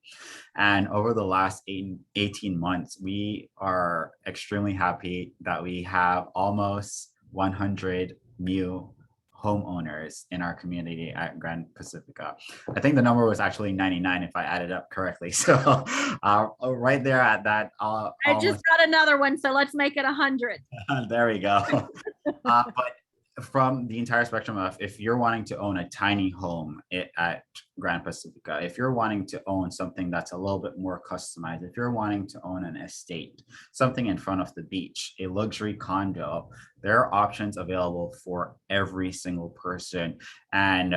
And over the last 18 months, we are extremely happy that we have almost 100 new homeowners in our community at Gran Pacifica. I think the number was actually 99 if I added up correctly. So right there at that. I just got another one, so let's make it 100. There we go. But from the entire spectrum of, if you're wanting to own a tiny home at Gran Pacifica, if you're wanting to own something that's a little bit more customized, if you're wanting to own an estate, something in front of the beach, a luxury condo, there are options available for every single person. And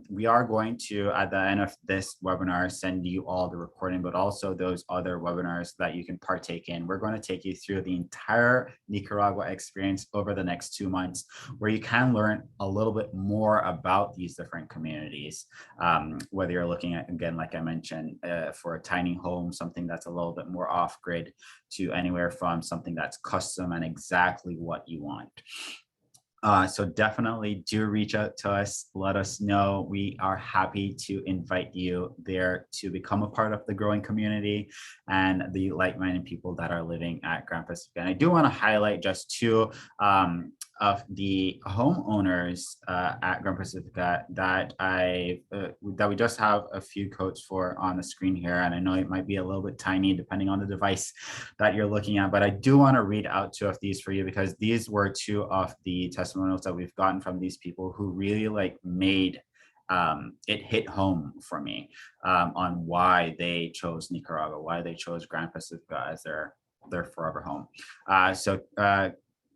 we are going to, at the end of this webinar, send you all the recording, but also those other webinars that you can partake in. We're going to take you through the entire Nicaragua experience over the next 2 months, where you can learn a little bit more about these different communities. Whether you're looking at, again, like I mentioned, for a tiny home, something that's a little bit more off-grid, to anywhere from something that's custom and exactly what you want. So definitely do reach out to us. Let us know. We are happy to invite you there to become a part of the growing community and the like-minded people that are living at Gran Pacifica. And I do want to highlight just two of the homeowners at Gran Pacifica that we just have a few quotes for on the screen here. And I know it might be a little bit tiny depending on the device that you're looking at, but I do want to read out two of these for you, because these were two of the testimonials that we've gotten from these people who really made it hit home for me on why they chose Nicaragua, why they chose Gran Pacifica as their forever home.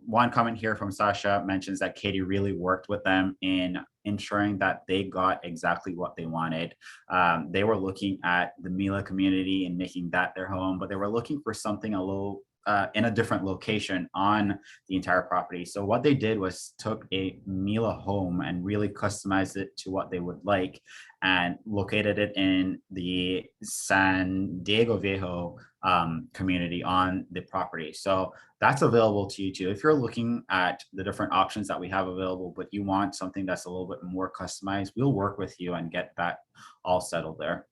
One comment here from Sasha mentions that Katie really worked with them in ensuring that they got exactly what they wanted. They were looking at the Mila community and making that their home, but they were looking for something a little in a different location on the entire property. So what they did was took a Mila home and really customized it to what they would like, and located it in the San Diego Viejo community on the property. So that's available to you too. If you're looking at the different options that we have available, but you want something that's a little bit more customized, we'll work with you and get that all settled there.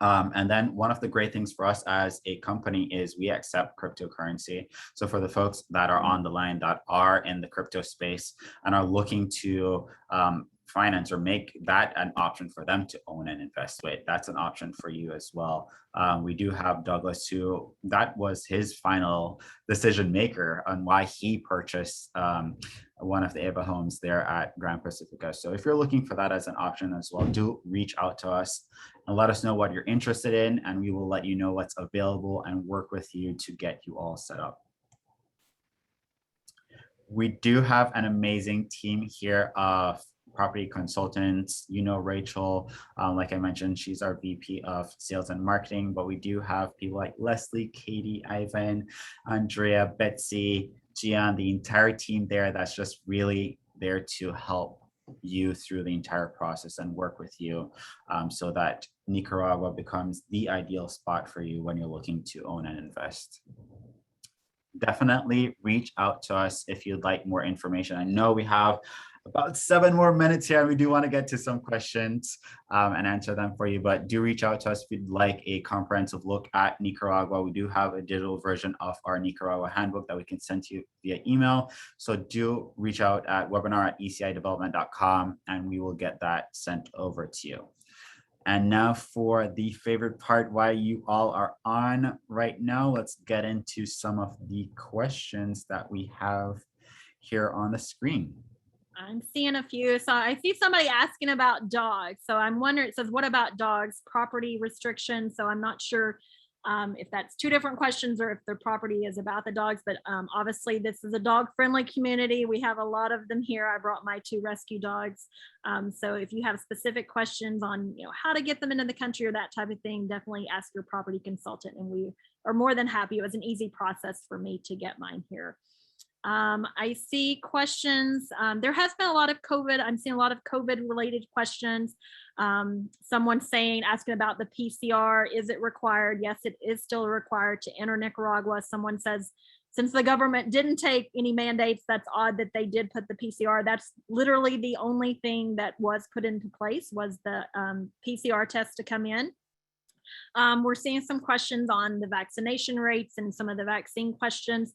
And then one of the great things for us as a company is we accept cryptocurrency. So for the folks that are on the line that are in the crypto space and are looking to finance or make that an option for them to own and invest with, that's an option for you as well. We do have Douglas, who that was his final decision maker on why he purchased one of the Eva homes there at Gran Pacifica. So if you're looking for that as an option as well, do reach out to us and let us know what you're interested in, and we will let you know what's available and work with you to get you all set up. We do have an amazing team here of property consultants. You know Rachel, like I mentioned, she's our VP of Sales and Marketing, but we do have people like Leslie, Katie, Ivan, Andrea, Betsy, Gian, the entire team there that's just really there to help you through the entire process and work with you so that Nicaragua becomes the ideal spot for you when you're looking to own and invest. Definitely reach out to us if you'd like more information. I know we have about 7 more minutes here, and we do want to get to some questions and answer them for you, but do reach out to us if you'd like a comprehensive look at Nicaragua. We do have a digital version of our Nicaragua handbook that we can send to you via email. So do reach out at webinar@ecidevelopment.com and we will get that sent over to you. And now for the favorite part, why you all are on right now, let's get into some of the questions that we have here on the screen. I'm seeing a few. So I see somebody asking about dogs. So I'm wondering, it says, what about dogs? Property restrictions. So I'm not sure if that's two different questions or if the property is about the dogs. But obviously this is a dog friendly community. We have a lot of them here. I brought my 2 rescue dogs. So if you have specific questions on, how to get them into the country or that type of thing, definitely ask your property consultant, and we are more than happy. It was an easy process for me to get mine here. I see questions. There has been a lot of COVID. I'm seeing a lot of COVID related questions. Someone asking about the PCR. Is it required? Yes, it is still required to enter Nicaragua. Someone says, since the government didn't take any mandates, that's odd that they did put the PCR. That's literally the only thing that was put into place, was the PCR test to come in. We're seeing some questions on the vaccination rates and some of the vaccine questions.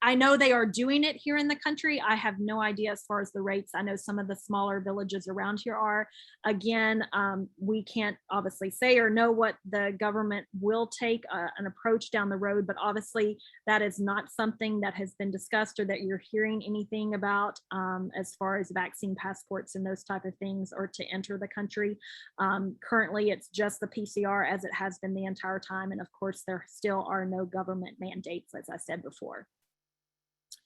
I know they are doing it here in the country. I have no idea as far as the rates. I know some of the smaller villages around here are. Again, we can't obviously say or know what the government will take an approach down the road, but obviously that is not something that has been discussed or that you're hearing anything about as far as vaccine passports and those type of things, or to enter the country. Currently, it's just the PCR as it has been the entire time. And of course, there still are no government mandates, as I said before.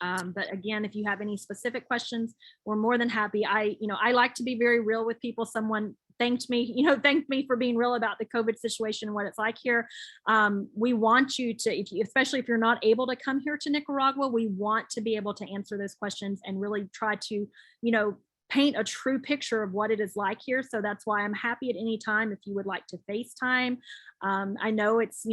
But again, if you have any specific questions, we're more than happy. I like to be very real with people. Someone thanked me for being real about the COVID situation and what it's like here. We want you to, especially if you're not able to come here to Nicaragua, we want to be able to answer those questions and really try to, paint a true picture of what it is like here. So that's why I'm happy at any time if you would like to FaceTime. I know it's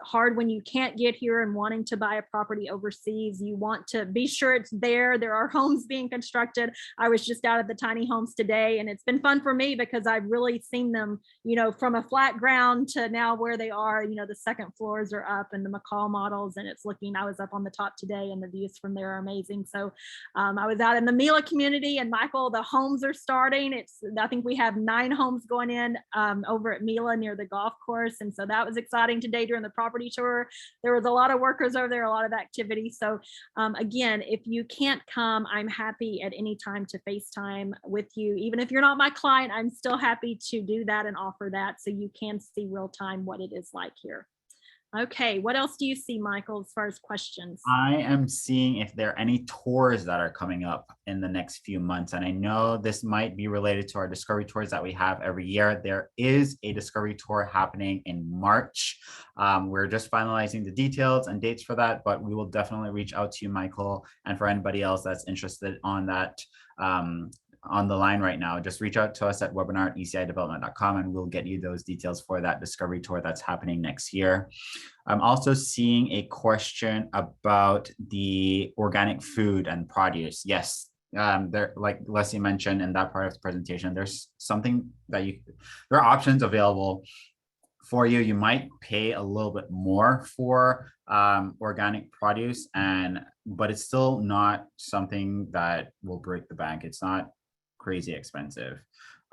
hard when you can't get here and wanting to buy a property overseas. You want to be sure it's there. There are homes being constructed. I was just out at the tiny homes today, and it's been fun for me because I've really seen them, from a flat ground to now where they are. The second floors are up and the McCall models, and I was up on the top today, and the views from there are amazing. So I was out in the Mila community, and Michael, the homes are starting. I think we have 9 homes going in over at Mila near the golf course. And so that was exciting today during the property tour. There was a lot of workers over there, a lot of activity. So again, if you can't come, I'm happy at any time to FaceTime with you. Even if you're not my client, I'm still happy to do that and offer that so you can see real time what it is like here. Okay, what else do you see, Michael, as far as questions? I am seeing if there are any tours that are coming up in the next few months. And I know this might be related to our discovery tours that we have every year. There is a discovery tour happening in March. We're just finalizing the details and dates for that, but we will definitely reach out to you, Michael, and for anybody else that's interested on that on the line right now, just reach out to us at webinar@ecidevelopment.com and we'll get you those details for that discovery tour that's happening next year. I'm also seeing a question about the organic food and produce. Yes, there, like Leslie mentioned in that part of the presentation, there's something that there are options available for you. You might pay a little bit more for organic produce, but it's still not something that will break the bank. It's not crazy expensive.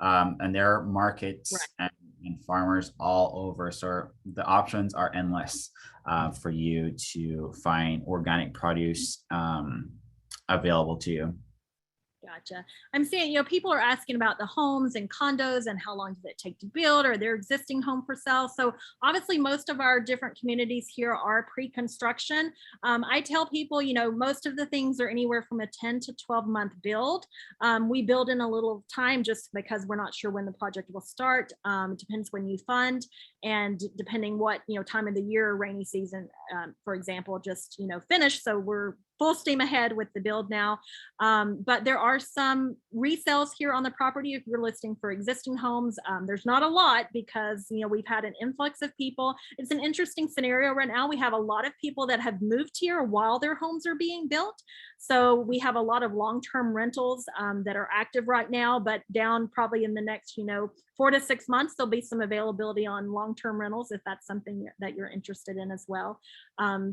And there are markets and farmers all over. So the options are endless for you to find organic produce available to you. Gotcha. I'm seeing, people are asking about the homes and condos and how long does it take to build, or their existing home for sale. So obviously most of our different communities here are pre-construction. I tell people, most of the things are anywhere from a 10 to 12 month build. We build in a little time just because we're not sure when the project will start. It depends when you fund, and depending what, time of the year, rainy season, for example, just, finished. So we're full steam ahead with the build now. But there are some resales here on the property if you're listing for existing homes. There's not a lot because, we've had an influx of people. It's an interesting scenario right now. We have a lot of people that have moved here while their homes are being built. So we have a lot of long-term rentals that are active right now, but down probably in the next, 4 to 6 months, there'll be some availability on long-term rentals if that's something that you're interested in as well.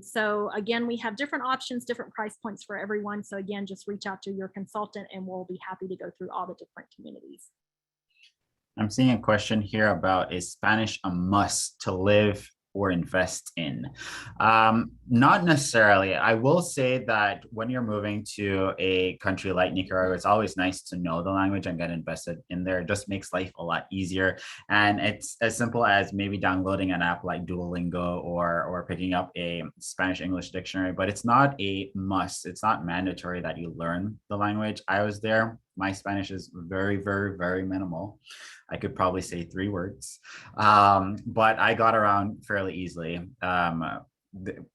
So again, we have different options, different price points for everyone. So again, just reach out to your consultant and we'll be happy to go through all the different communities. I'm seeing a question here about, is Spanish a must to live or invest in? Not necessarily. I will say that when you're moving to a country like Nicaragua, it's always nice to know the language and get invested in there. It just makes life a lot easier. And it's as simple as maybe downloading an app like Duolingo or picking up a Spanish English dictionary, but it's not a must. It's not mandatory that you learn the language. I was there. My Spanish is very, very, very minimal. I could probably say 3 words, but I got around fairly easily.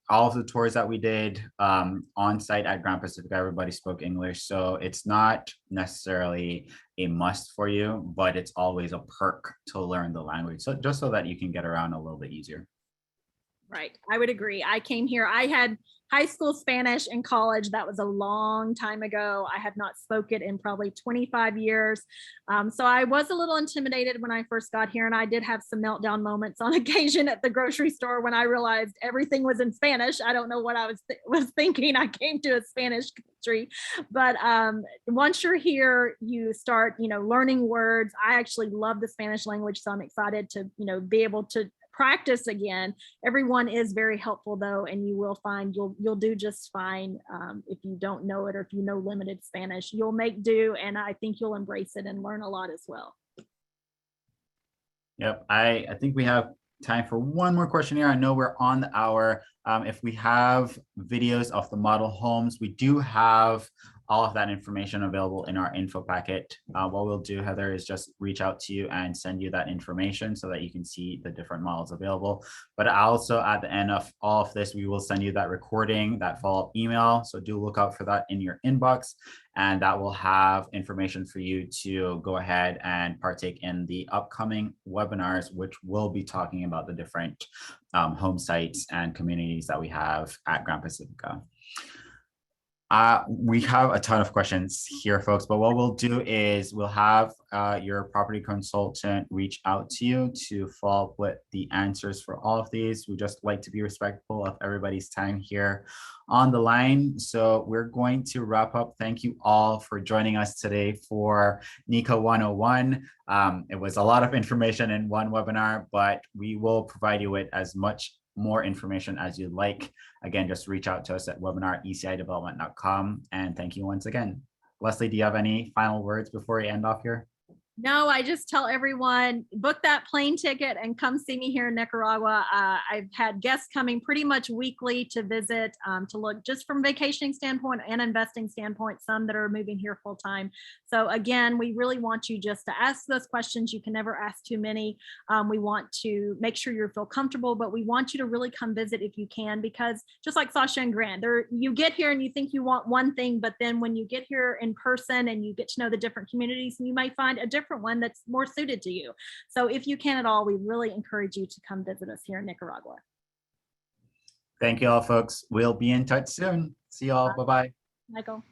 All of the tours that we did on site at Gran Pacifica, everybody spoke English. So it's not necessarily a must for you, but it's always a perk to learn the language. So just so that you can get around a little bit easier. Right. I would agree. I came here, I had high school Spanish in college. That was a long time ago. I had not spoken in probably 25 years. So I was a little intimidated when I first got here, and I did have some meltdown moments on occasion at the grocery store when I realized everything was in Spanish. I don't know what I was thinking. I came to a Spanish country, but once you're here, you start, learning words. I actually love the Spanish language, so I'm excited to, be able to practice again. Everyone is very helpful though, and you will find you'll do just fine. If you don't know it, or if you know limited Spanish, you'll make do, and I think you'll embrace it and learn a lot as well. Yep, I think we have time for one more question here. I know we're on the hour. If we have videos of the model homes, we do have all of that information available in our info packet. What we'll do, Heather, is just reach out to you and send you that information so that you can see the different models available. But also at the end of all of this, we will send you that recording, that follow-up email. So do look out for that in your inbox, and that will have information for you to go ahead and partake in the upcoming webinars, which will be talking about the different home sites and communities that we have at Gran Pacifica. We have a ton of questions here, folks, but what we'll do is we'll have your property consultant reach out to you to follow up with the answers for all of these. We just like to be respectful of everybody's time here on the line. So we're going to wrap up. Thank you all for joining us today for NICA 101. It was a lot of information in one webinar, but we will provide you with as much more information as you'd like. Again, just reach out to us at webinar@ecidevelopment.com. And thank you once again. Leslie, do you have any final words before we end off here? No, I just tell everyone, book that plane ticket and come see me here in Nicaragua. I've had guests coming pretty much weekly to visit, to look just from vacationing standpoint and investing standpoint, some that are moving here full time. So again, we really want you just to ask those questions. You can never ask too many. We want to make sure you feel comfortable, but we want you to really come visit if you can, because just like Sasha and Grant, you get here and you think you want one thing, but then when you get here in person and you get to know the different communities, you might find a different one that's more suited to you. So if you can at all, we really encourage you to come visit us here in Nicaragua. Thank you all, folks. We'll be in touch soon. See you all. Bye-bye. Michael.